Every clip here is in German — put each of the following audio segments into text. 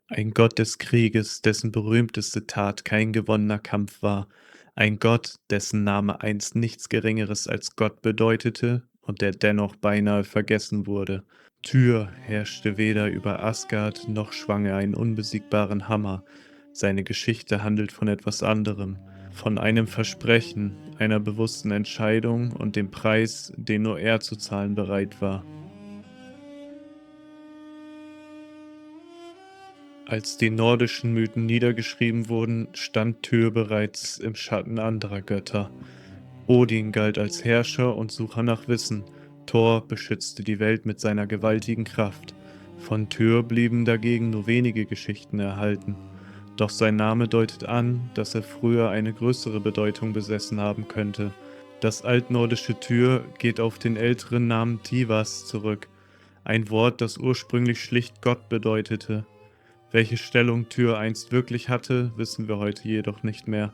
Ein Gott des Krieges, dessen berühmteste Tat kein gewonnener Kampf war, ein Gott, dessen Name einst nichts Geringeres als Gott bedeutete und der dennoch beinahe vergessen wurde. Tyr herrschte weder über Asgard, noch schwang er einen unbesiegbaren Hammer. Seine Geschichte handelt von etwas anderem, von einem Versprechen, einer bewussten Entscheidung und dem Preis, den nur er zu zahlen bereit war. Als die nordischen Mythen niedergeschrieben wurden, stand Tyr bereits im Schatten anderer Götter. Odin galt als Herrscher und Sucher nach Wissen, Thor beschützte die Welt mit seiner gewaltigen Kraft. Von Tyr blieben dagegen nur wenige Geschichten erhalten. Doch sein Name deutet an, dass er früher eine größere Bedeutung besessen haben könnte. Das altnordische Tyr geht auf den älteren Namen Tivas zurück, ein Wort, das ursprünglich schlicht Gott bedeutete. Welche Stellung Tyr einst wirklich hatte, wissen wir heute jedoch nicht mehr.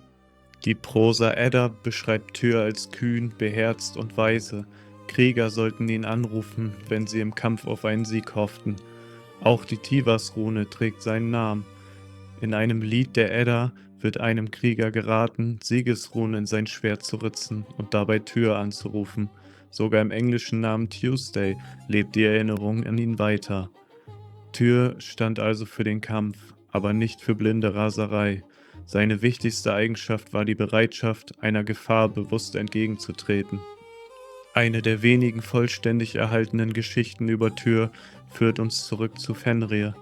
Die Prosa Edda beschreibt Tyr als kühn, beherzt und weise. Krieger sollten ihn anrufen, wenn sie im Kampf auf einen Sieg hofften. Auch die Tivas-Rune trägt seinen Namen. In einem Lied der Edda wird einem Krieger geraten, Siegesrunen in sein Schwert zu ritzen und dabei Tyr anzurufen. Sogar im englischen Namen Tuesday lebt die Erinnerung an ihn weiter. Tyr stand also für den Kampf, aber nicht für blinde Raserei. Seine wichtigste Eigenschaft war die Bereitschaft, einer Gefahr bewusst entgegenzutreten. Eine der wenigen vollständig erhaltenen Geschichten über Tyr führt uns zurück zu Fenrir.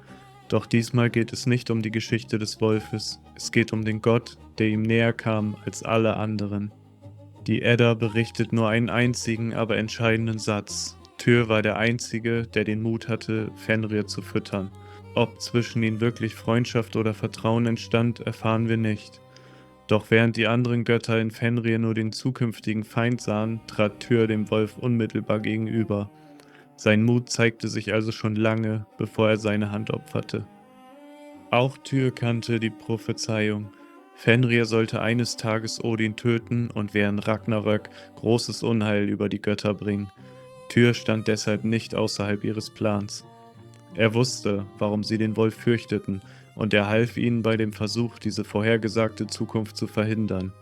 Doch diesmal geht es nicht um die Geschichte des Wolfes, es geht um den Gott, der ihm näher kam als alle anderen. Die Edda berichtet nur einen einzigen, aber entscheidenden Satz. Tyr war der Einzige, der den Mut hatte, Fenrir zu füttern. Ob zwischen ihnen wirklich Freundschaft oder Vertrauen entstand, erfahren wir nicht. Doch während die anderen Götter in Fenrir nur den zukünftigen Feind sahen, trat Tyr dem Wolf unmittelbar gegenüber. Sein Mut zeigte sich also schon lange, bevor er seine Hand opferte. Auch Tyr kannte die Prophezeiung. Fenrir sollte eines Tages Odin töten und während Ragnarök großes Unheil über die Götter bringen. Tyr stand deshalb nicht außerhalb ihres Plans. Er wusste, warum sie den Wolf fürchteten, und er half ihnen bei dem Versuch, diese vorhergesagte Zukunft zu verhindern.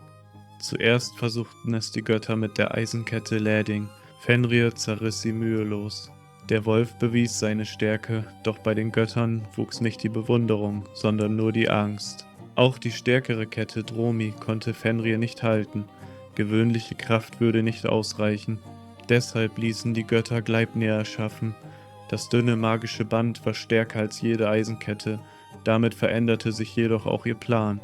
Zuerst versuchten es die Götter mit der Eisenkette Läding. Fenrir zerriss sie mühelos. Der Wolf bewies seine Stärke, doch bei den Göttern wuchs nicht die Bewunderung, sondern nur die Angst. Auch die stärkere Kette Dromi konnte Fenrir nicht halten. Gewöhnliche Kraft würde nicht ausreichen. Deshalb ließen die Götter Gleipnir erschaffen. Das dünne magische Band war stärker als jede Eisenkette. Damit veränderte sich jedoch auch ihr Plan.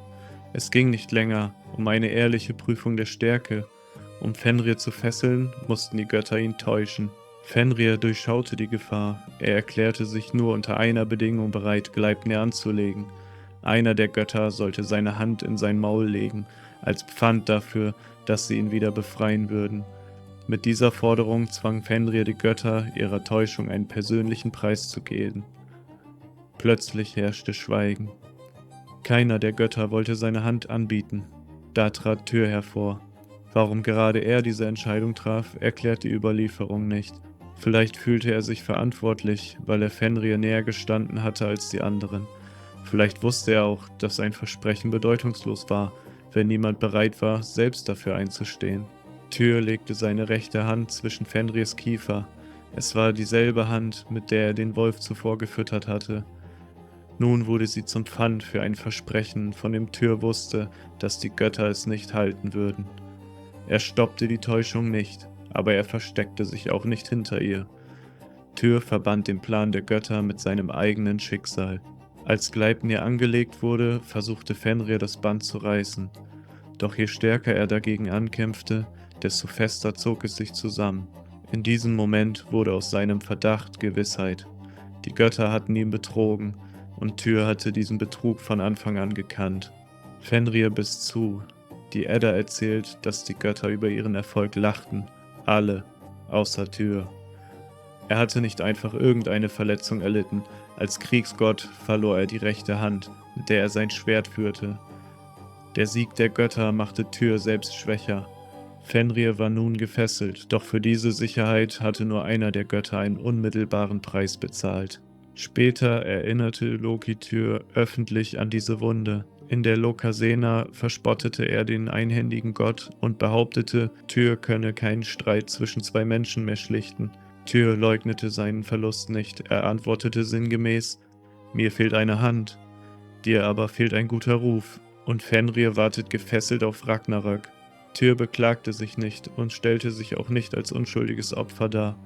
Es ging nicht länger um eine ehrliche Prüfung der Stärke. Um Fenrir zu fesseln, mussten die Götter ihn täuschen. Fenrir durchschaute die Gefahr. Er erklärte sich nur unter einer Bedingung bereit, Gleipnir anzulegen. Einer der Götter sollte seine Hand in sein Maul legen, als Pfand dafür, dass sie ihn wieder befreien würden. Mit dieser Forderung zwang Fenrir die Götter, ihrer Täuschung einen persönlichen Preis zu geben. Plötzlich herrschte Schweigen. Keiner der Götter wollte seine Hand anbieten. Da trat Tyr hervor. Warum gerade er diese Entscheidung traf, erklärt die Überlieferung nicht. Vielleicht fühlte er sich verantwortlich, weil er Fenrir näher gestanden hatte als die anderen. Vielleicht wusste er auch, dass sein Versprechen bedeutungslos war, wenn niemand bereit war, selbst dafür einzustehen. Tyr legte seine rechte Hand zwischen Fenrirs Kiefer. Es war dieselbe Hand, mit der er den Wolf zuvor gefüttert hatte. Nun wurde sie zum Pfand für ein Versprechen, von dem Tyr wusste, dass die Götter es nicht halten würden. Er stoppte die Täuschung nicht, aber er versteckte sich auch nicht hinter ihr. Tyr verband den Plan der Götter mit seinem eigenen Schicksal. Als Gleipnir angelegt wurde, versuchte Fenrir das Band zu reißen. Doch je stärker er dagegen ankämpfte, desto fester zog es sich zusammen. In diesem Moment wurde aus seinem Verdacht Gewissheit. Die Götter hatten ihn betrogen, und Tyr hatte diesen Betrug von Anfang an gekannt. Fenrir biss zu. Die Edda erzählt, dass die Götter über ihren Erfolg lachten. Alle, außer Tyr. Er hatte nicht einfach irgendeine Verletzung erlitten. Als Kriegsgott verlor er die rechte Hand, mit der er sein Schwert führte. Der Sieg der Götter machte Tyr selbst schwächer. Fenrir war nun gefesselt, doch für diese Sicherheit hatte nur einer der Götter einen unmittelbaren Preis bezahlt. Später erinnerte Loki Tyr öffentlich an diese Wunde. In der Lokasena verspottete er den einhändigen Gott und behauptete, Tyr könne keinen Streit zwischen zwei Menschen mehr schlichten. Tyr leugnete seinen Verlust nicht. Er antwortete sinngemäß: Mir fehlt eine Hand, dir aber fehlt ein guter Ruf, und Fenrir wartet gefesselt auf Ragnarök. Tyr beklagte sich nicht und stellte sich auch nicht als unschuldiges Opfer dar,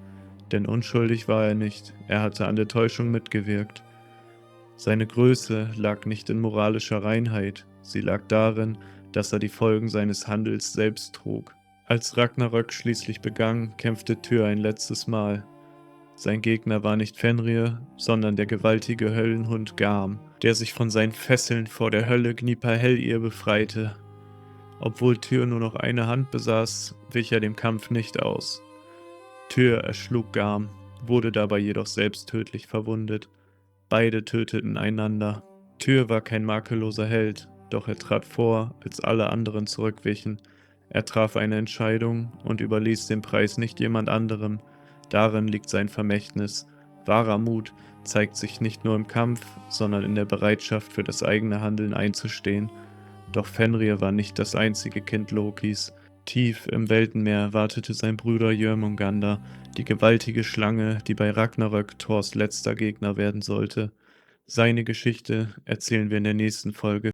denn unschuldig war er nicht, er hatte an der Täuschung mitgewirkt. Seine Größe lag nicht in moralischer Reinheit, sie lag darin, dass er die Folgen seines Handels selbst trug. Als Ragnarök schließlich begann, kämpfte Tyr ein letztes Mal. Sein Gegner war nicht Fenrir, sondern der gewaltige Höllenhund Garm, der sich von seinen Fesseln vor der Hölle Gnipalhellir befreite. Obwohl Tyr nur noch eine Hand besaß, wich er dem Kampf nicht aus. Tyr erschlug Garm, wurde dabei jedoch selbst tödlich verwundet. Beide töteten einander. Tyr war kein makelloser Held, doch er trat vor, als alle anderen zurückwichen. Er traf eine Entscheidung und überließ den Preis nicht jemand anderem. Darin liegt sein Vermächtnis. Wahrer Mut zeigt sich nicht nur im Kampf, sondern in der Bereitschaft, für das eigene Handeln einzustehen. Doch Fenrir war nicht das einzige Kind Lokis. Tief im Weltenmeer wartete sein Bruder Jörmungandr, die gewaltige Schlange, die bei Ragnarök Thors letzter Gegner werden sollte. Seine Geschichte erzählen wir in der nächsten Folge.